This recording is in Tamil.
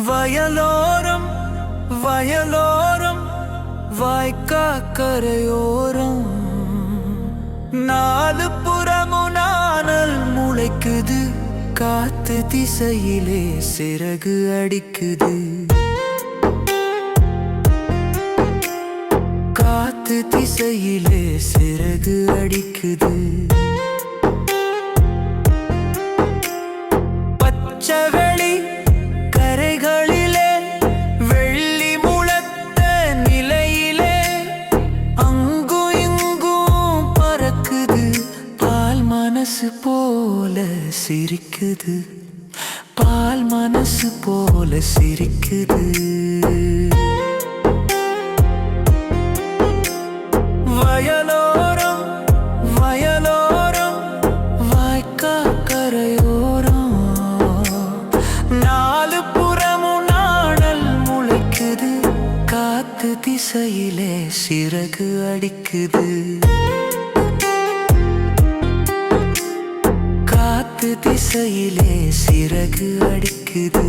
வயலோரம் வயலோரம் வாய்க்காக்கரையோரம் நாலு புறமும் நாணல் முளைக்குது, காத்து திசையிலே சிறகு அடிக்குது. காத்து திசையிலே சிறகு அடிக்குது. பச்சைவெளி கரைகளிலே வெள்ளி முழத்த நிலையிலே அங்கும் இங்கும் பறக்குது, பால் மனசு போல சிரிக்குது, பால் மனசு போல சிரிக்குது. வயலோரம் வயலோரம் வாய்க்காக்கரையோரம் நாலு புறமும் நாணல் முளைக்குது, காத்து திசையிலே சிறகு அடிக்குது. காத்து திசையிலே சிறகு அடிக்குது.